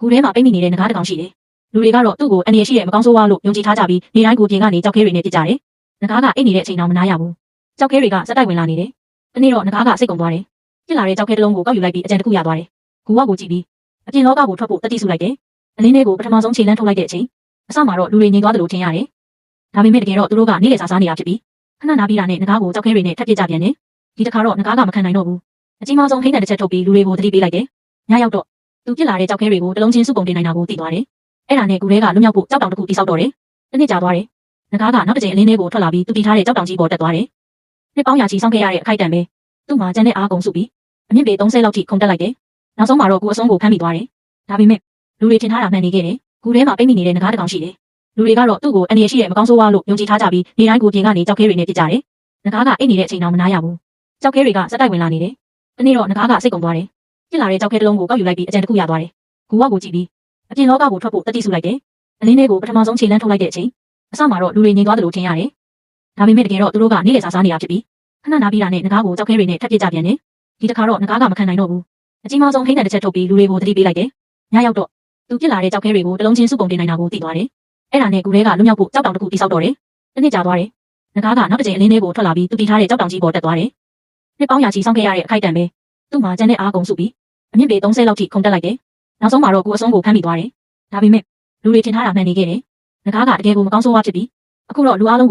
ကူထဲမှာပိတ်မိနေတဲ့ငကားတစ်ကောင်ရှိတယ်လူတွေကတော့သူ့ကိုအန်ရရှိတဲ့မကောင်းဆိုးဝါးလို့ယုံကြည်ထားကြပြီးနေတိုင်းကိုပြင်ကနေကြောက်ခဲတွေနဲ့ပြစ်ကြတယ်ငကားကအိတ်နေတဲ့အချိန်တော့မနာရဘူးကြောက်ခဲတွေကစက်တိုက်ဝင်လာနေတယ်တနေ့တော့ငကားကစိတ်ကုန်သွားတယ်ပြစ်လာတဲ့ကြောက်ခဲတစ်လုံးကိုကောက်ယူလိုက်ပြီးအကြံတစ်ခုရသွားတယ်ကူဝကိုကြည့်ပြီးအပြင်လောကကိုထွက်ဖို့တတိစုလိုက်တယ်အလင်းလေးကိုပထမဆုံးခြေလှမ်းထုတ်လိုက်တဲ့အချိန်အစမှာတော့လူတွေငြိမ်သွားတယ်လို့ထင်ရတယ်ဒါပေမဲ့တကယ်တော့သူတို့ကနေ့လည်စားနေတာဖြစ်ပြီးခဏနာပြီးတာနဲ့ငကားကိုကြောက်ခဲတွေနဲ့ထပ်ပစ်ကြပြန်တယ်ဒီတစ်ခါတော့ငကားကမခံနိုင်တော့ဘူးအကြီးမားဆုံးဟိန်းတန်တစ်ချက်ထုတ်ပြီးလူတွေကိုသတိပေးလိုက်တယ်ညရောက်တော့သူပြစ်လာတဲ့ကြောက်ခဲတွေကိုတလုံးချင်းစုပုံတင်နိုင်တာကိုသိသွားတယ်အဲ့ဒါနဲ့ကူထဲကလွတ်မြောက်ဖို့ကြောက်တောင်တစ်ခုတိဆောက်တော့တယ်တစ်နှစ်ကြာသွားတယ်ငကားကနောက်တစ်ချိန်အလင်းလေးကိုထွက်လာပြီးသူတည်ထားတဲ့ကြောက်တောင်ကြီးပေါ်တက်သွားတယ်နှစ်ပေါင်းရာချီဆောင်ခဲ့ရတဲ့အခိုက်အတန့်ပဲသူ့မှာကျန်တဲ့အားကုန်စုပြီးအမြင့်ပေ30လောက်ထိခုန်တက်လိုက်တယ်နောက်ဆုံးမှာတော့ကူအဆုံးကိုဖမ်းမိသွားတယ်ဒါပေမဲ့လူတွေထင်ထားတာမှန်နေခဲ့တယ်ကူထဲမှာပိတ်မိနေတဲ့ငကားတစ်ကောင်ရှိတယ်လူတွေကတော့သူ့ကိုအန်ရရှိတဲ့မကောင်းဆိုးဝါးလို့ယုံကြည်ထားကြပြီးနေတိုင်းကိုပြင်ကနေကြောက်ခဲတွေနဲ့ပြစ်ကြတယ်ငကားကအိတ်နေတဲ့အချိန်တော့မနာရဘူးကြောက်ခဲတွေကစက်တိုက်ဝင်လာနေတယ်တနေ့တော့ငကားကစိတ်ကုန်သွားတယ်ပြစ်လာတဲ့ကြောက်ခဲတစ်လုံးကိုကောက်ယူလိုက်ပြီးအကြံတစ်ခုရသွားတယ်ကူဝကိုကြည့်ပြီးအပြင်လောကကိုထွက်ဖို့တတိစုလိုက်တယ်အလင်းလေးကိုပထမဆုံးခြေလှမ်းထုတ်လိုက်တဲ့အချိန်အစမှာတော့လူတွေငြိမ်သွားတယ်လို့ထင်ရတယ်ဒါပေမဲ့တကယ်တော့သူတို့ကနေ့လည်စားနေတာဖြစ်ပြီးခဏနာပြီးတာနဲ့ငကားကိုကြောက်ခဲတွေနဲ့ထပ်ပစ်ကြပြန်တယ်ဒီတစ်ခါတော့ငကားကမခံနိုင်တော့ဘူးအကြီးမားဆုံးဟိန်းတန်တစ်ချက်ထုတ်ပြီးလူတွေကိုသတိပေးလိုက်တယ်ညရောက်တော့သူပြစ်လာတဲ့ကြောက်ခဲတွေကိုတလုံးချင်းစုပုံတင်နိုင်တာကိုသိသွားတယ်အဲ့ဒါနဲ့ကူထဲကလွတ်မြောက်ဖို့ကြောက်တောင်တစ်ခုတိဆောက်တော့တယ်တစ်နှစ်ကြာသွားတယ်ငကားကနောက်တစ်ချိန်အလင်းလေးကိုထွက်လာပြီးသူတည်ထားတဲ့ကြောက်တောင်ကြီးပေါ်တက်သွားတယ်နှစ်ပေါင်းရာချီဆောင်ခဲ့ရတဲ့အခိုက်အတန့်ပဲသူ့မှာကျန်တဲ့အားကုန်စုပြီးအမြင့်ပေ30လောက်ထိခုန်တက်လိုက်တယ်နောက်ဆုံးမှာတော့ကူအဆုံးကိုဖမ်းမိသွားတယ်ဒါပေမဲ့လူတွေထင်ထားတာမှန်နေခဲ့တယ်ငကားကတကယ်ကိုမကောင်းဆိုးဝါးဖြစ်ပြီးအခုတော့လူအလုံး